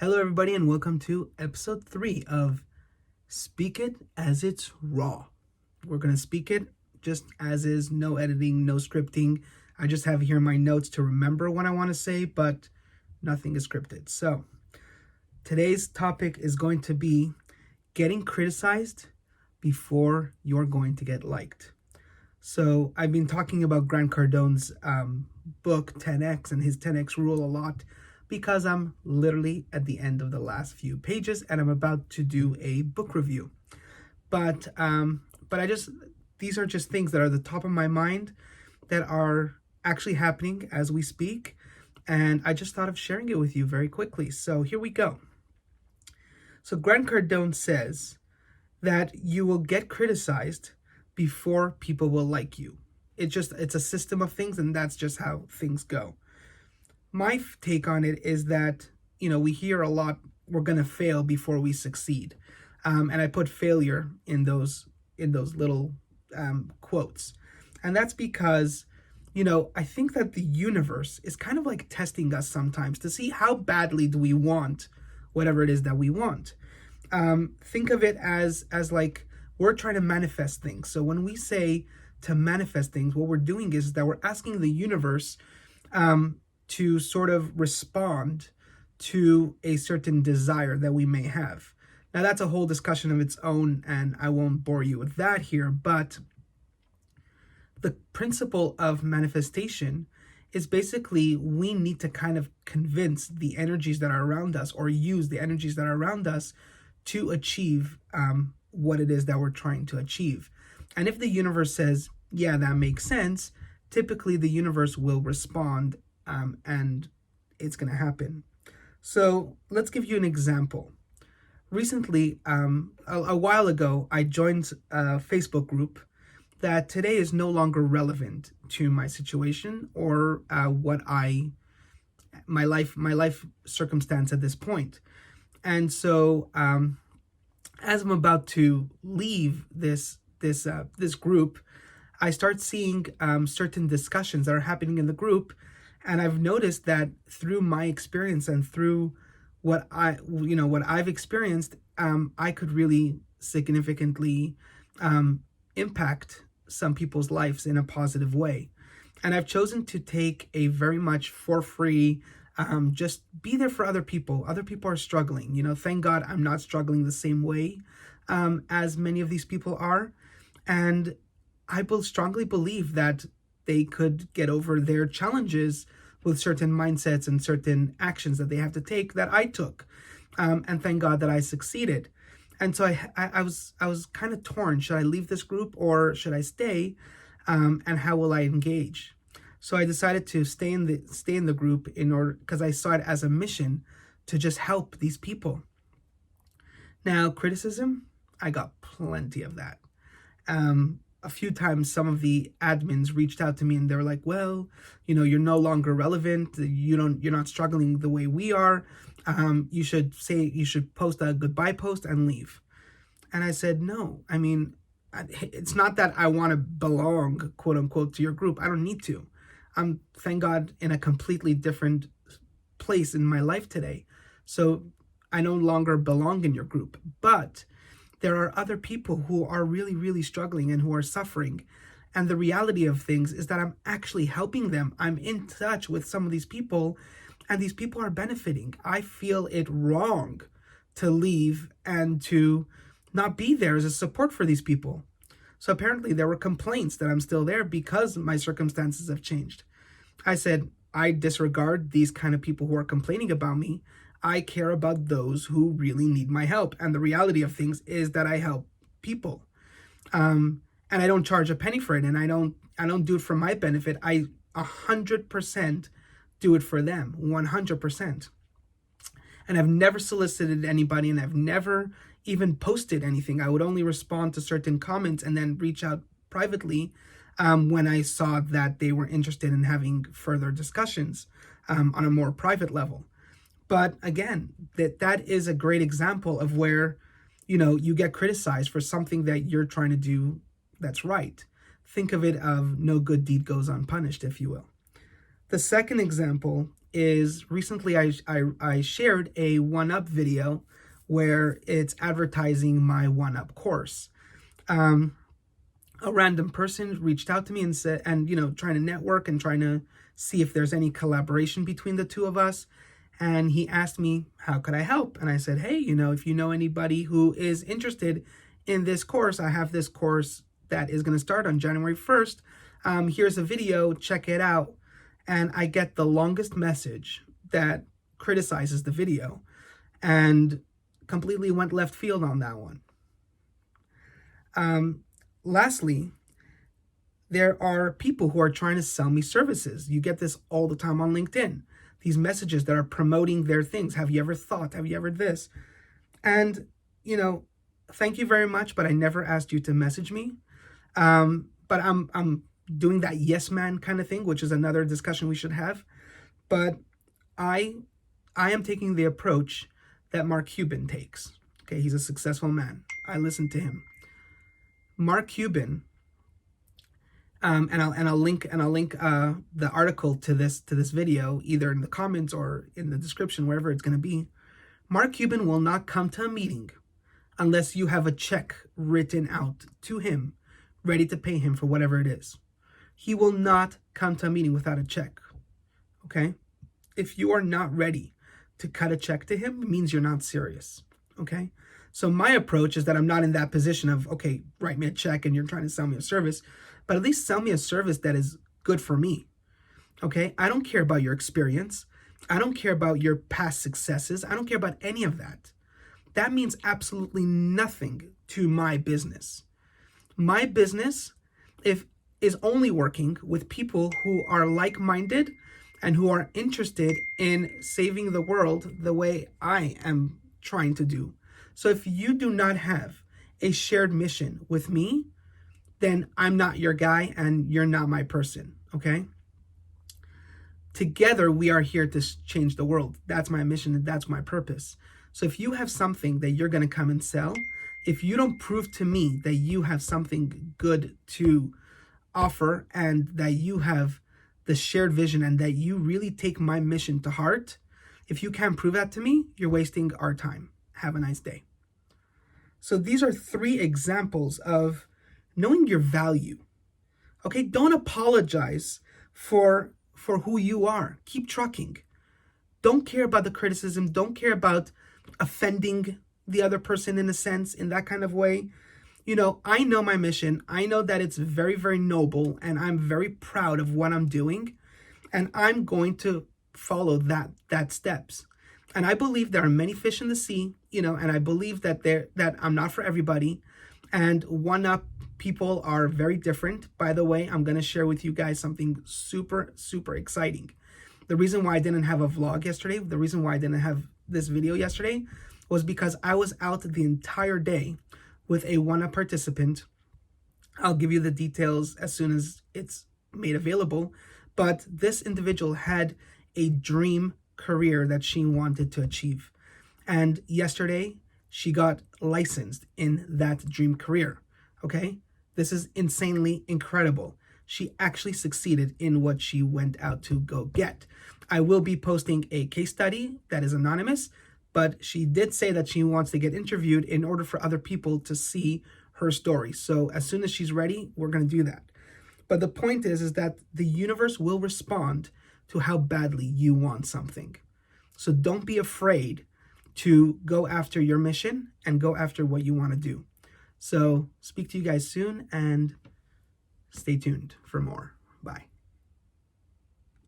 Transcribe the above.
Hello, everybody, and welcome to episode 3 of Speak It as It's Raw. We're going to speak it just as is, no editing, no scripting. I just have here my notes to remember what I want to say, but nothing is scripted. So, today's topic is going to be getting criticized before you're going to get liked. So, I've been talking about Grant Cardone's book 10X and his 10X rule a lot, because I'm literally at the end of the last few pages and I'm about to do a book review. But these are just things that are the top of my mind that are actually happening as we speak. And I just thought of sharing it with you very quickly. So here we go. So Grant Cardone says that you will get criticized before people will like you. It's a system of things, and that's just how things go. My take on it is that, we hear a lot, we're going to fail before we succeed. And I put failure in those little quotes. And that's because, I think that the universe is kind of like testing us sometimes to see how badly do we want whatever it is that we want. Think of it as like we're trying to manifest things. So when we say to manifest things, what we're doing is that we're asking the universe to sort of respond to a certain desire that we may have. Now, that's a whole discussion of its own, and I won't bore you with that here, but the principle of manifestation is basically we need to kind of convince the energies that are around us, or use the energies that are around us to achieve what it is that we're trying to achieve. And if the universe says, yeah, that makes sense, typically the universe will respond, and it's going to happen. So let's give you an example. Recently, a while ago, I joined a Facebook group that today is no longer relevant to my situation or my life circumstance at this point. And so, as I'm about to leave this group, I start seeing certain discussions that are happening in the group. And I've noticed that through my experience and through what I've experienced, I could really significantly impact some people's lives in a positive way. And I've chosen to take a very much for free, just be there for other people. Other people are struggling. Thank God I'm not struggling the same way as many of these people are. And I will strongly believe that they could get over their challenges with certain mindsets and certain actions that they have to take that I took. And thank God that I succeeded. And so I was kind of torn. Should I leave this group or should I stay? And how will I engage? So I decided to stay in the group because I saw it as a mission to just help these people. Now, criticism, I got plenty of that. A few times some of the admins reached out to me and they were like, well, you're no longer relevant. You're not struggling the way we are. You should post a goodbye post and leave. And I said, no, it's not that I want to belong, quote unquote, to your group. I don't need to. I'm, thank God, in a completely different place in my life today. So I no longer belong in your group, but there are other people who are really, really struggling and who are suffering. And the reality of things is that I'm actually helping them. I'm in touch with some of these people, and these people are benefiting. I feel it wrong to leave and to not be there as a support for these people. So apparently there were complaints that I'm still there because my circumstances have changed. I said, I disregard these kind of people who are complaining about me. I care about those who really need my help. And the reality of things is that I help people. And I don't charge a penny for it. And I don't do it for my benefit. I 100% do it for them, 100%. And I've never solicited anybody, and I've never even posted anything. I would only respond to certain comments and then reach out privately when I saw that they were interested in having further discussions on a more private level. But again, that is a great example of where, you get criticized for something that you're trying to do that's right. Think of it of no good deed goes unpunished, if you will. The second example is recently I shared a 1UP video where it's advertising my 1UP course. A random person reached out to me and said, and trying to network and trying to see if there's any collaboration between the two of us. And he asked me, how could I help? And I said, hey, if you know anybody who is interested in this course, I have this course that is going to start on January 1st. Here's a video, check it out. And I get the longest message that criticizes the video and completely went left field on that one. Lastly, there are people who are trying to sell me services. You get this all the time on LinkedIn. These messages that are promoting their things. Have you ever thought? Have you ever this? And, thank you very much, but I never asked you to message me. But I'm doing that yes man kind of thing, which is another discussion we should have. But I am taking the approach that Mark Cuban takes. Okay, he's a successful man. I listen to him. Mark Cuban, and I'll link the article to this video either in the comments or in the description, wherever it's going to be. Mark Cuban will not come to a meeting unless you have a check written out to him, ready to pay him for whatever it is. He will not come to a meeting without a check. Okay? If you are not ready to cut a check to him, it means you're not serious. Okay? So my approach is that I'm not in that position of, okay, write me a check and you're trying to sell me a service, but at least sell me a service that is good for me. Okay? I don't care about your experience. I don't care about your past successes. I don't care about any of that. That means absolutely nothing to my business. My business is only working with people who are like-minded and who are interested in saving the world the way I am trying to do. So if you do not have a shared mission with me, then I'm not your guy and you're not my person, okay? Together, we are here to change the world. That's my mission and that's my purpose. So if you have something that you're going to come and sell, if you don't prove to me that you have something good to offer and that you have the shared vision and that you really take my mission to heart, if you can't prove that to me, you're wasting our time. Have a nice day. So these are 3 examples of knowing your value. Okay, don't apologize for who you are. Keep trucking. Don't care about the criticism. Don't care about offending the other person in a sense, in that kind of way. I know my mission. I know that it's very, very noble, and I'm very proud of what I'm doing, and I'm going to follow that steps. And I believe there are many fish in the sea, and I believe that I'm not for everybody. And 1UP people are very different. By the way, I'm going to share with you guys something super, super exciting. The reason why I didn't have a vlog yesterday, the reason why I didn't have this video yesterday was because I was out the entire day with a 1UP participant. I'll give you the details as soon as it's made available. But this individual had a dream career that she wanted to achieve. And yesterday, she got licensed in that dream career. Okay? This is insanely incredible. She actually succeeded in what she went out to go get. I will be posting a case study that is anonymous, but she did say that she wants to get interviewed in order for other people to see her story. So as soon as she's ready, we're going to do that. But the point is that the universe will respond to how badly you want something. So don't be afraid to go after your mission and go after what you want to do. So speak to you guys soon and stay tuned for more. Bye.